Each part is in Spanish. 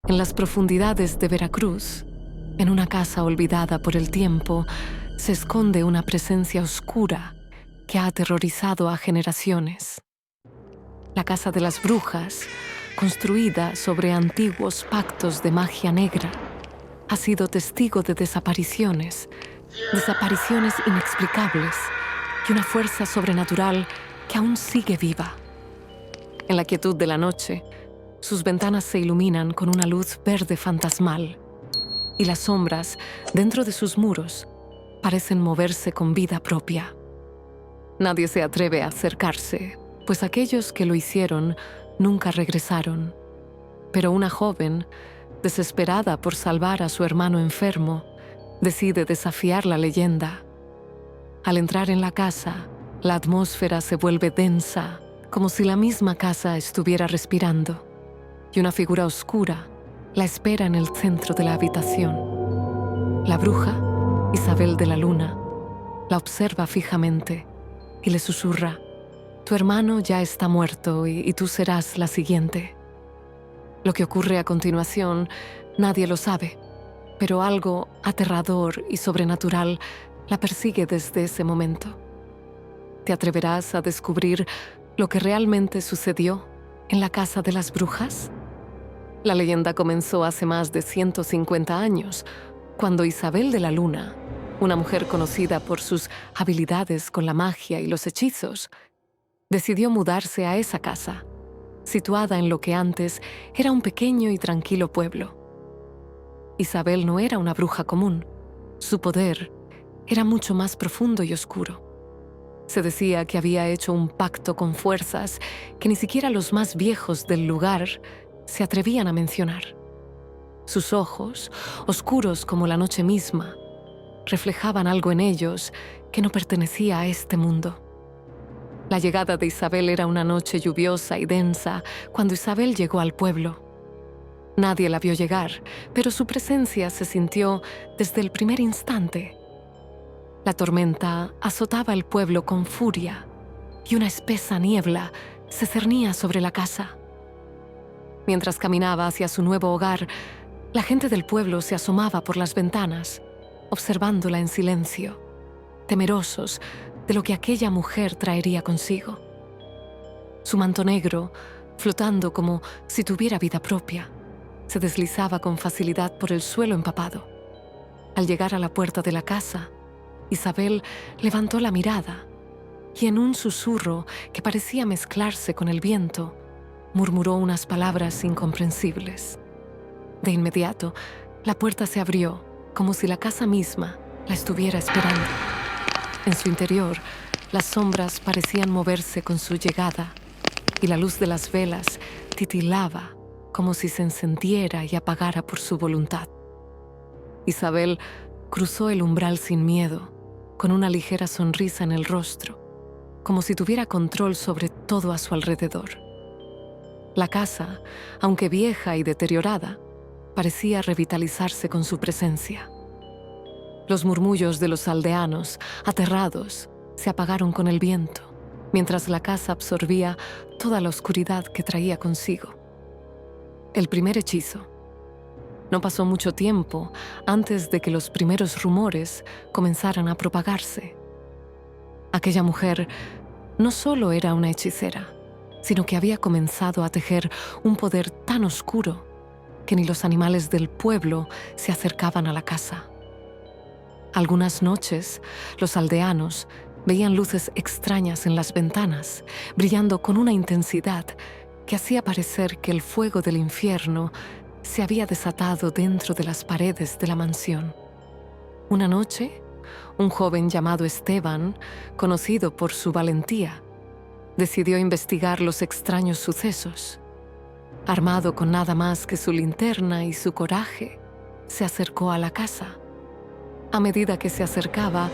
En las profundidades de Veracruz, en una casa olvidada por el tiempo, se esconde una presencia oscura que ha aterrorizado a generaciones. La Casa de las Brujas, construida sobre antiguos pactos de magia negra, ha sido testigo de desapariciones inexplicables y una fuerza sobrenatural que aún sigue viva. En la quietud de la noche, sus ventanas se iluminan con una luz verde fantasmal y las sombras dentro de sus muros parecen moverse con vida propia. Nadie se atreve a acercarse, pues aquellos que lo hicieron nunca regresaron. Pero una joven, desesperada por salvar a su hermano enfermo, decide desafiar la leyenda. Al entrar en la casa, la atmósfera se vuelve densa, como si la misma casa estuviera respirando, y una figura oscura la espera en el centro de la habitación. La bruja, Isabel de la Luna, la observa fijamente y le susurra: «Tu hermano ya está muerto y tú serás la siguiente». Lo que ocurre a continuación, nadie lo sabe, pero algo aterrador y sobrenatural la persigue desde ese momento. ¿Te atreverás a descubrir lo que realmente sucedió en la Casa de las Brujas? La leyenda comenzó hace más de 150 años, cuando Isabel de la Luna, una mujer conocida por sus habilidades con la magia y los hechizos, decidió mudarse a esa casa, situada en lo que antes era un pequeño y tranquilo pueblo. Isabel no era una bruja común. Su poder era mucho más profundo y oscuro. Se decía que había hecho un pacto con fuerzas que ni siquiera los más viejos del lugar se atrevían a mencionar. Sus ojos, oscuros como la noche misma, reflejaban algo en ellos que no pertenecía a este mundo. La llegada de Isabel era una noche lluviosa y densa cuando Isabel llegó al pueblo. Nadie la vio llegar, pero su presencia se sintió desde el primer instante. La tormenta azotaba el pueblo con furia y una espesa niebla se cernía sobre la casa. Mientras caminaba hacia su nuevo hogar, la gente del pueblo se asomaba por las ventanas, observándola en silencio, temerosos de lo que aquella mujer traería consigo. Su manto negro, flotando como si tuviera vida propia, se deslizaba con facilidad por el suelo empapado. Al llegar a la puerta de la casa, Isabel levantó la mirada y en un susurro que parecía mezclarse con el viento, murmuró unas palabras incomprensibles. De inmediato, la puerta se abrió como si la casa misma la estuviera esperando. En su interior, las sombras parecían moverse con su llegada y la luz de las velas titilaba como si se encendiera y apagara por su voluntad. Isabel cruzó el umbral sin miedo, con una ligera sonrisa en el rostro, como si tuviera control sobre todo a su alrededor. La casa, aunque vieja y deteriorada, parecía revitalizarse con su presencia. Los murmullos de los aldeanos, aterrados, se apagaron con el viento, mientras la casa absorbía toda la oscuridad que traía consigo. El primer hechizo. No pasó mucho tiempo antes de que los primeros rumores comenzaran a propagarse. Aquella mujer no solo era una hechicera, sino que había comenzado a tejer un poder tan oscuro que ni los animales del pueblo se acercaban a la casa. Algunas noches, los aldeanos veían luces extrañas en las ventanas, brillando con una intensidad que hacía parecer que el fuego del infierno se había desatado dentro de las paredes de la mansión. Una noche, un joven llamado Esteban, conocido por su valentía, decidió investigar los extraños sucesos. Armado con nada más que su linterna y su coraje, se acercó a la casa. A medida que se acercaba,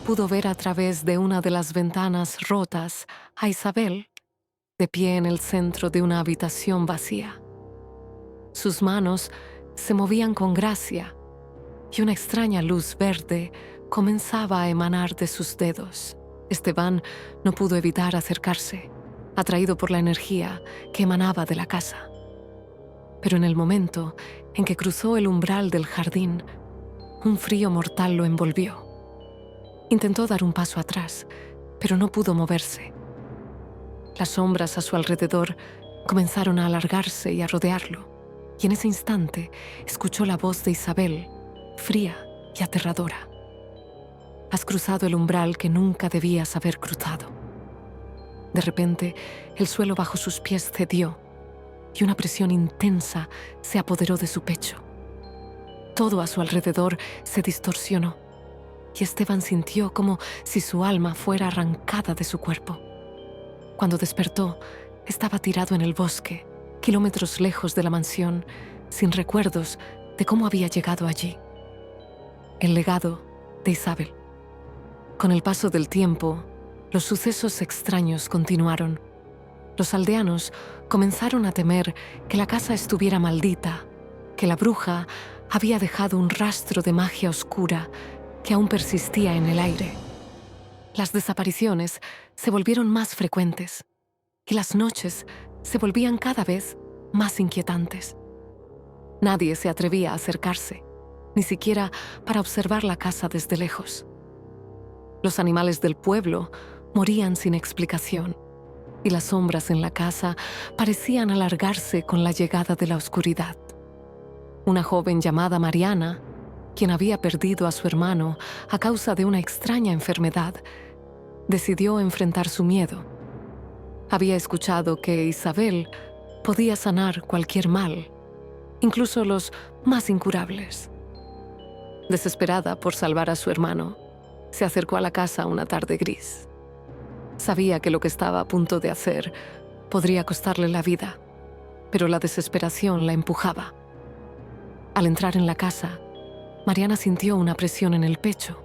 pudo ver a través de una de las ventanas rotas a Isabel, de pie en el centro de una habitación vacía. Sus manos se movían con gracia y una extraña luz verde comenzaba a emanar de sus dedos. Esteban no pudo evitar acercarse, atraído por la energía que emanaba de la casa. pero en el momento en que cruzó el umbral del jardín, un frío mortal lo envolvió. Intentó dar un paso atrás, pero no pudo moverse. Las sombras a su alrededor comenzaron a alargarse y a rodearlo, y en ese instante escuchó la voz de Isabel, fría y aterradora. Has cruzado el umbral que nunca debías haber cruzado. De repente, el suelo bajo sus pies cedió y una presión intensa se apoderó de su pecho. Todo a su alrededor se distorsionó y Esteban sintió como si su alma fuera arrancada de su cuerpo. Cuando despertó, estaba tirado en el bosque, kilómetros lejos de la mansión, sin recuerdos de cómo había llegado allí. El legado de Isabel. Con el paso del tiempo, los sucesos extraños continuaron. Los aldeanos comenzaron a temer que la casa estuviera maldita, que la bruja había dejado un rastro de magia oscura que aún persistía en el aire. Las desapariciones se volvieron más frecuentes y las noches se volvían cada vez más inquietantes. Nadie se atrevía a acercarse, ni siquiera para observar la casa desde lejos. Los animales del pueblo morían sin explicación y las sombras en la casa parecían alargarse con la llegada de la oscuridad. Una joven llamada Mariana, quien había perdido a su hermano a causa de una extraña enfermedad, decidió enfrentar su miedo. Había escuchado que Isabel podía sanar cualquier mal, incluso los más incurables. Desesperada por salvar a su hermano, se acercó a la casa una tarde gris. Sabía que lo que estaba a punto de hacer podría costarle la vida, pero la desesperación la empujaba. Al entrar en la casa, Mariana sintió una presión en el pecho,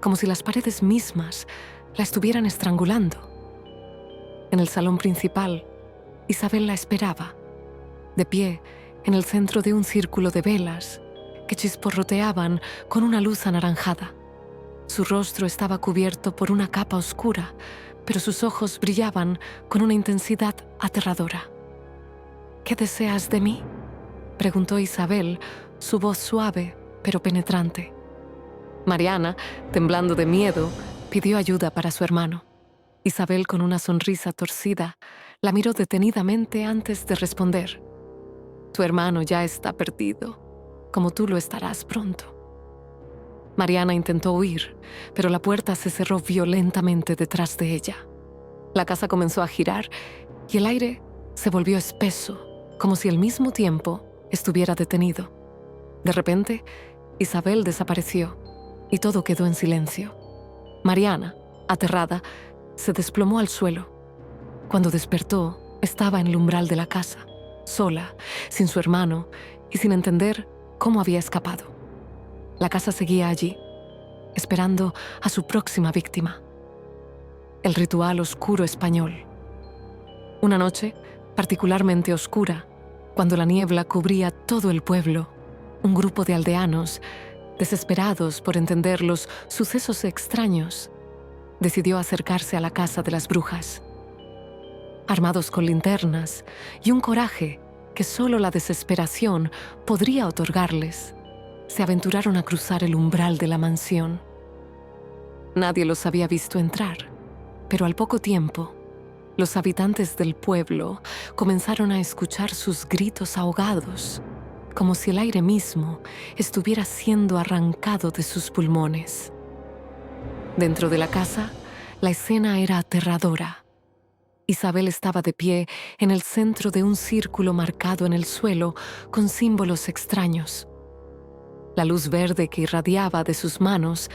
como si las paredes mismas la estuvieran estrangulando. En el salón principal, Isabel la esperaba, de pie en el centro de un círculo de velas que chisporroteaban con una luz anaranjada. Su rostro estaba cubierto por una capa oscura, pero sus ojos brillaban con una intensidad aterradora. «¿Qué deseas de mí?», preguntó Isabel, su voz suave pero penetrante. Mariana, temblando de miedo, pidió ayuda para su hermano. Isabel, con una sonrisa torcida, la miró detenidamente antes de responder. «Tu hermano ya está perdido, como tú lo estarás pronto». Mariana intentó huir, pero la puerta se cerró violentamente detrás de ella. La casa comenzó a girar y el aire se volvió espeso, como si al mismo tiempo estuviera detenido. De repente, Isabel desapareció y todo quedó en silencio. Mariana, aterrada, se desplomó al suelo. Cuando despertó, estaba en el umbral de la casa, sola, sin su hermano y sin entender cómo había escapado. La casa seguía allí, esperando a su próxima víctima. El ritual oscuro español. Una noche, particularmente oscura, cuando la niebla cubría todo el pueblo, un grupo de aldeanos, desesperados por entender los sucesos extraños, decidió acercarse a la casa de las brujas. Armados con linternas y un coraje que solo la desesperación podría otorgarles, se aventuraron a cruzar el umbral de la mansión. Nadie los había visto entrar, pero al poco tiempo, los habitantes del pueblo comenzaron a escuchar sus gritos ahogados, como si el aire mismo estuviera siendo arrancado de sus pulmones. Dentro de la casa, la escena era aterradora. Isabel estaba de pie en el centro de un círculo marcado en el suelo con símbolos extraños. La luz verde que irradiaba de sus manos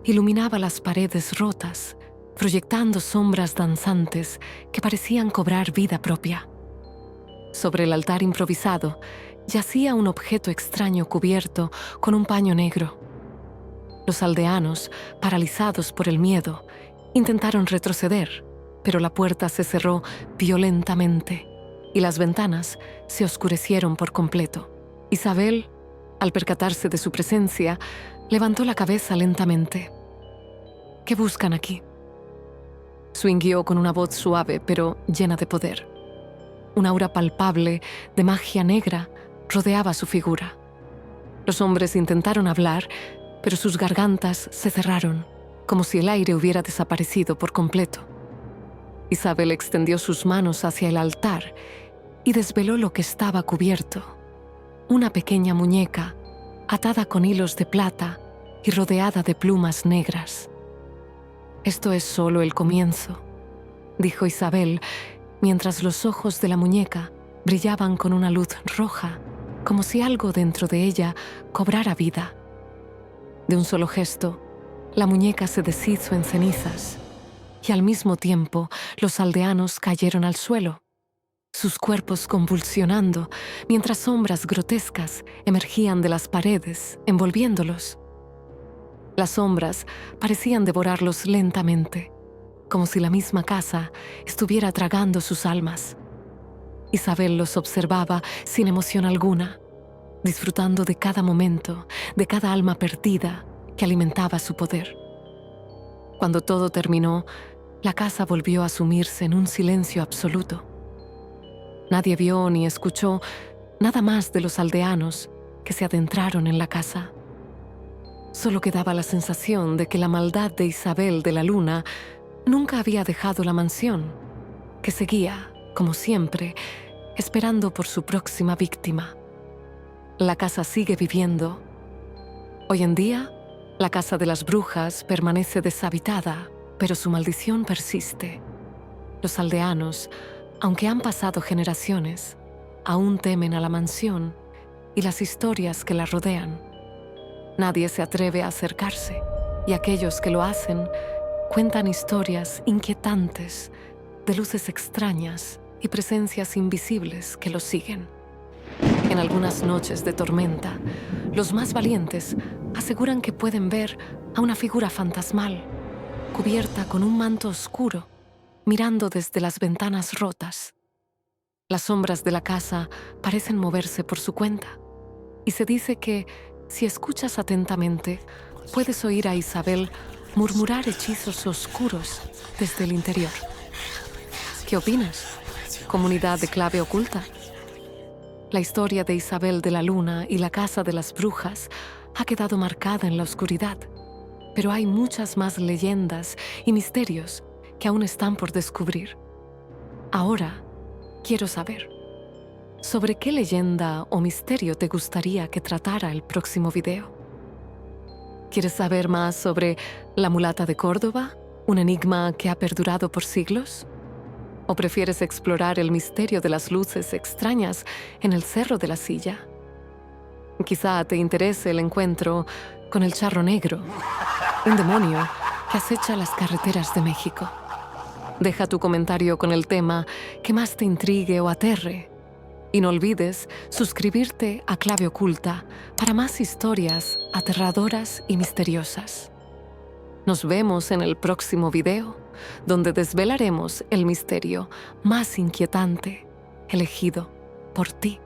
iluminaba las paredes rotas, proyectando sombras danzantes que parecían cobrar vida propia. Sobre el altar improvisado yacía un objeto extraño cubierto con un paño negro. Los aldeanos, paralizados por el miedo, intentaron retroceder, pero la puerta se cerró violentamente y las ventanas se oscurecieron por completo. Isabel, al percatarse de su presencia, levantó la cabeza lentamente. «¿Qué buscan aquí?», swingueó con una voz suave pero llena de poder. Un aura palpable de magia negra rodeaba su figura. Los hombres intentaron hablar, pero sus gargantas se cerraron, como si el aire hubiera desaparecido por completo. Isabel extendió sus manos hacia el altar y desveló lo que estaba cubierto: una pequeña muñeca atada con hilos de plata y rodeada de plumas negras. «Esto es solo el comienzo», dijo Isabel, mientras los ojos de la muñeca brillaban con una luz roja, como si algo dentro de ella cobrara vida. De un solo gesto, la muñeca se deshizo en cenizas, y al mismo tiempo los aldeanos cayeron al suelo, sus cuerpos convulsionando, mientras sombras grotescas emergían de las paredes, envolviéndolos. Las sombras parecían devorarlos lentamente, como si la misma casa estuviera tragando sus almas. Isabel los observaba sin emoción alguna, disfrutando de cada momento, de cada alma perdida que alimentaba su poder. Cuando todo terminó, la casa volvió a sumirse en un silencio absoluto. Nadie vio ni escuchó nada más de los aldeanos que se adentraron en la casa. Solo quedaba la sensación de que la maldad de Isabel de la Luna nunca había dejado la mansión, que seguía, como siempre, esperando por su próxima víctima. La casa sigue viviendo. Hoy en día, la casa de las brujas permanece deshabitada, pero su maldición persiste. Los aldeanos, aunque han pasado generaciones, aún temen a la mansión y las historias que la rodean. Nadie se atreve a acercarse, y aquellos que lo hacen cuentan historias inquietantes de luces extrañas y presencias invisibles que los siguen. En algunas noches de tormenta, los más valientes aseguran que pueden ver a una figura fantasmal, cubierta con un manto oscuro, mirando desde las ventanas rotas. Las sombras de la casa parecen moverse por su cuenta, y se dice que, si escuchas atentamente, puedes oír a Isabel murmurar hechizos oscuros desde el interior. ¿Qué opinas, comunidad de Clave Oculta? La historia de Isabel de la Luna y la Casa de las Brujas ha quedado marcada en la oscuridad, pero hay muchas más leyendas y misterios que aún están por descubrir. Ahora, quiero saber, ¿sobre qué leyenda o misterio te gustaría que tratara el próximo video? ¿Quieres saber más sobre la mulata de Córdoba, un enigma que ha perdurado por siglos? ¿O prefieres explorar el misterio de las luces extrañas en el Cerro de la Silla? Quizá te interese el encuentro con el Charro Negro, un demonio que acecha las carreteras de México. Deja tu comentario con el tema que más te intrigue o aterre. Y no olvides suscribirte a Clave Oculta para más historias aterradoras y misteriosas. Nos vemos en el próximo video, donde desvelaremos el misterio más inquietante elegido por ti.